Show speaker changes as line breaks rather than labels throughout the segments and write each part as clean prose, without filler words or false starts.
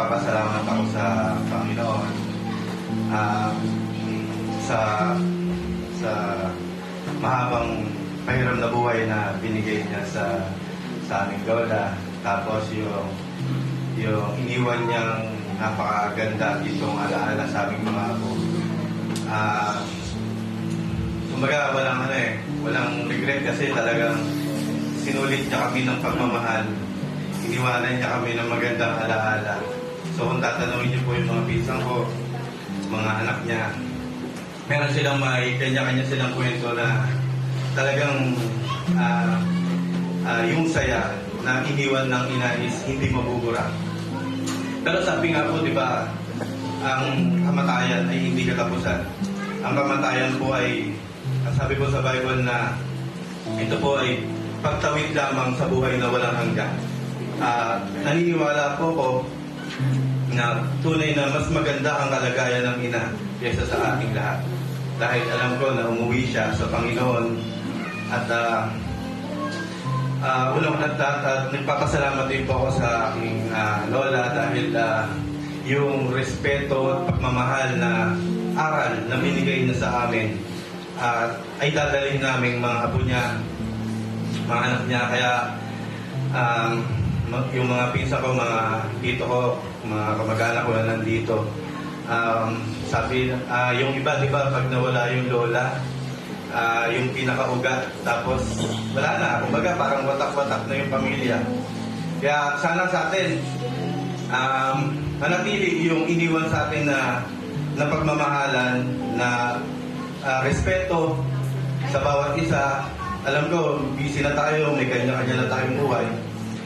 nagpapasalamat ako sa Panginoon sa mahabang pahiram na buhay na binigay niya sa aming lola. Tapos yung iniwan niyang napakaganda ditong alaala sa aming mga apo. Kumbaga walang regret kasi talagang sinulit niya kami ng pagmamahal. Iniwanan niya kami ng magandang alaala. So kung tatanungin niyo po yung mga pinsan ko, mga anak niya, meron silang kanya-kanya silang kwento na talagang yung saya na iniwan ng ina is hindi mabubura. Pero sabi nga po, di ba, ang kamatayan ay hindi katapusan. Ang kamatayan po ay, sabi po sa Bible na ito po ay pagtawid lamang sa buhay na walang hanggan. Naniniwala po ko na tunay na mas maganda ang kalagayan ng ina kaysa sa ating lahat. Dahil alam ko na umuwi siya sa Panginoon at nagpapasalamat din po ako sa aking lola dahil yung respeto at pagmamahal na aral na binigay niya sa amin ay dadalhin namin mga apo niya, mga anak niya. Kaya yung mga pinsa ko, mga tito ko, mga kamag-anak ko na nandito, sabi, yung iba, di ba, pag nawala yung lola, yung pinakaugat, tapos wala na, kumbaga parang watak-watak na yung pamilya. Kaya sana sa atin, manatili yung iniwan sa atin na pagmamahalan, na respeto sa bawat isa. Alam ko, busy na tayo, may kanya-kanya na tayong buhay.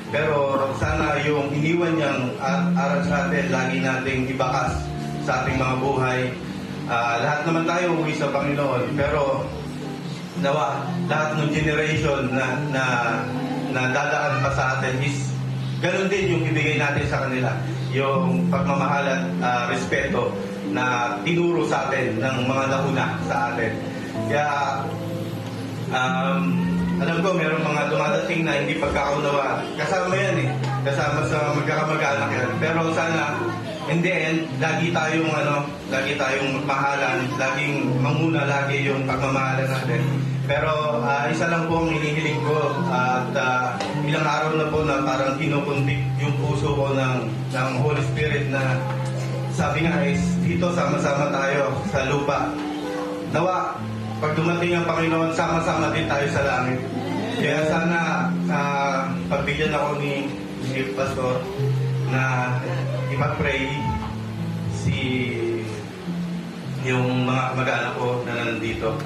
Pero sana yung iniwan niyang aral sa atin, lagi nating ibakas sa ating mga buhay. Lahat naman tayo uwi sa Panginoon, pero nawa, lahat ng generation na dadaan pa sa atin is ganun din yung ibigay natin sa kanila. Yung pagmamahal at respeto na tinuro sa atin ng mga nauna sa atin. Kaya alam ko, mayroong mga dumadating na hindi pagkakaunawa. Kasama yan kasama sa magkakamag-anak yan. Pero sana, in the end, lagi tayong mahalan, laging manguna lagi yung pagmamahalan natin. Pero isa lang po ang hinihiling ko at ilang araw na po na parang kinukundik yung puso ko ng Holy Spirit na sabi nga is dito sama-sama tayo sa lupa. Nawa, pag dumating ang Panginoon, sama-sama din tayo sa langit. Kaya sana pagbigyan ako ni Pastor na ipag-pray yung mga mag-anak ko na nandito.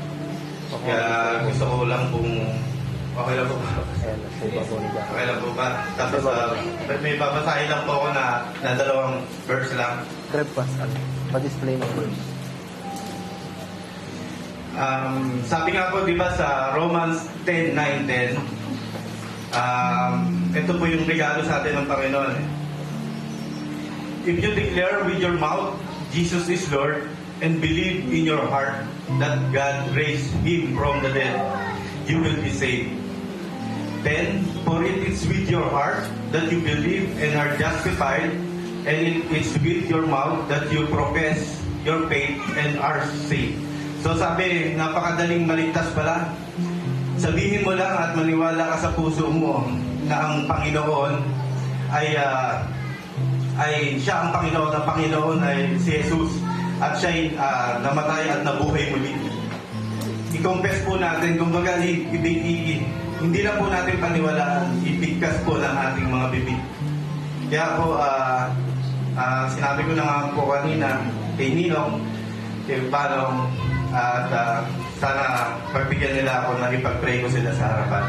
Kaya gusto ko lang kung okay lang po ba? Okay lang po ba? Tapos may babasahin lang po ako na dalawang verse lang.
Grab pa-display ng verse.
Sabi nga po, di ba, sa Romans 10:9-10, ito po yung regalo sa atin ng Panginoon. If you declare with your mouth, Jesus is Lord, and believe in your heart that God raised Him from the dead, you will be saved. Then, for it is with your heart that you believe and are justified, and it is with your mouth that you profess your faith and are saved. So sabi, napakadaling maligtas pala. Sabihin mo lang at maniwala ka sa puso mo na ang Panginoon ay siya ang Panginoon. Ang Panginoon ay si Jesus at siya'y namatay at nabuhay muli. I-confess po natin, kumbaga hindi lang po natin paniwalaan, ibigkas po ng ating mga bibig. Kaya po, sinabi ko na nga po kanina kay Ninong, kay Balong, at sana pagbigyan nila ako na ipag-pray ko sila sa harapan.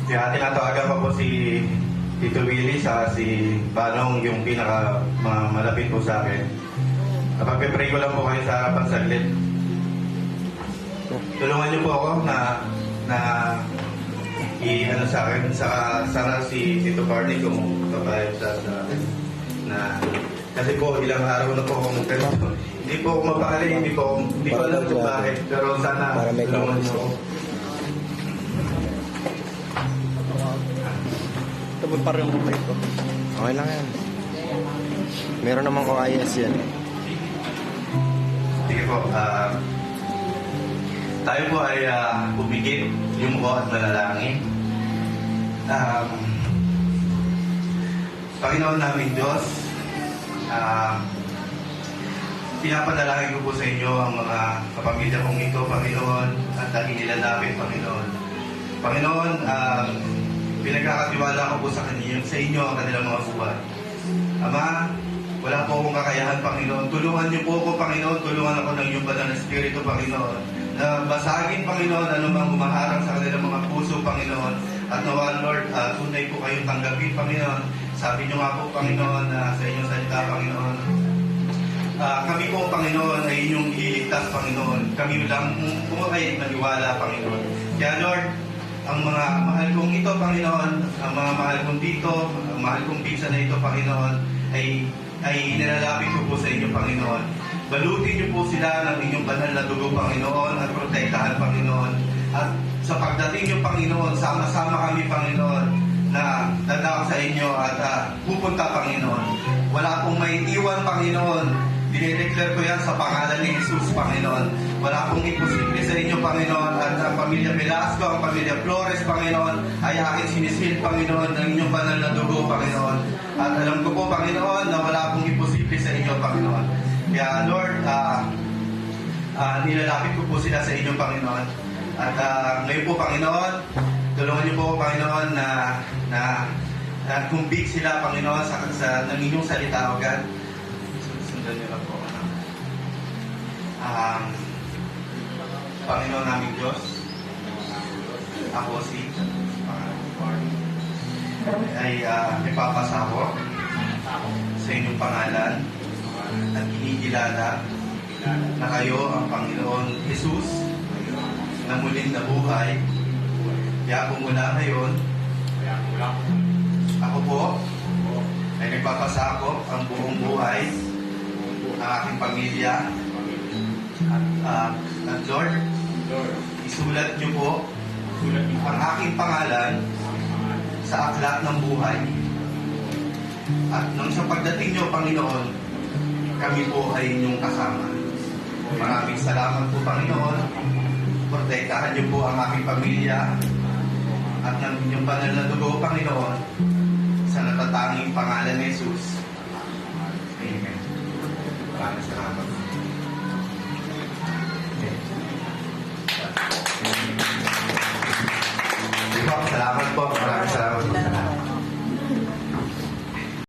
Kaya tinatawagan ko po si Tito Willie sa si Balong, yung pinaka malapit po sa akin. Pag-pray ko lang po kayo sa harapan saglit. Tulungan niyo po ako na i-ano sa akin. Sana si Tito Barney kung papayag sa na kasi po ilang araw na po akong hindi po ako mapakali, hindi ko alam kung bakit, pero sana tulungan niyo ako.
Tugon pa rin yung mic ko.
Okay lang yan. Meron namang OIS yan.
Sige po, tayo po ay pumigit yung po at malalangin. Panginoon namin Diyos, pinapadalangin ko po sa inyo ang mga kapamilya kong ito, Panginoon, at inilalapit, Panginoon. Panginoon, pinagkakatiwala ko po sa inyo ang kanilang mga buhay. Ama, wala po akong kakayahan, Panginoon. Tulungan niyo po ako, Panginoon. Tulungan ako ng iyong banal na Espiritu, Panginoon. Na basagin, Panginoon, anumang humaharang sa kanilang mga puso, Panginoon. At nawa, Lord, tunay po kayong tanggapin, Panginoon. Sabi niyo nga po, Panginoon, sa inyong salita, Panginoon. Kami po, Panginoon, ay inyong iligtas, Panginoon. Kami lang po ay maniwala, Panginoon. Kaya, Lord, ang mga mahal kong ito, Panginoon, ang mga mahal kong dito, ang mahal kong pinsan na ito, Panginoon, ay nilalapit ko po sa inyo, Panginoon. Balutin niyo po sila ng inyong banal na dugo, Panginoon, at protektahan, Panginoon. At sa pagdating niyo, Panginoon, sama-sama kami, Panginoon, na dadako sa inyo at pupunta, Panginoon. Wala pong may iwan, Panginoon. Dinideclare ko yan sa pangalan ni Jesus, Panginoon. Wala pong imposible sa inyo, Panginoon. At ang pamilya Velasco, ang pamilya Flores, Panginoon, ay aking sinisil, Panginoon, ng inyong banal na dugo, Panginoon. At alam ko po, Panginoon, na wala pong imposible sa inyo, Panginoon. Kaya, Lord, nilalapit ko po sila sa inyo, Panginoon. At ngayon po, Panginoon, tulungan niyo po, Panginoon, na kumbik sila, Panginoon, sa ng inyong salita, O God. Sundan niyo lang po. Panginoon naming Diyos, ako si ay ipapasako sa inyong pangalan at kinikilala na kayo ang Panginoon Jesus na muling nabuhay. Kaya kung mula ngayon, ako po ay nagpapasakop ang buong buhay ng aking pamilya. At Lord, isulat niyo po ang aking pangalan sa aklat ng buhay. At nang sa pagdating niyo, Panginoon, kami po ay inyong kasama. Maraming salamat po, Panginoon. Protektahan niyo po ang aking pamilya at ng inyong banal na dugo, Panginoon, sa natatanging pangalan ni Jesus. Amen. Maraming salamat.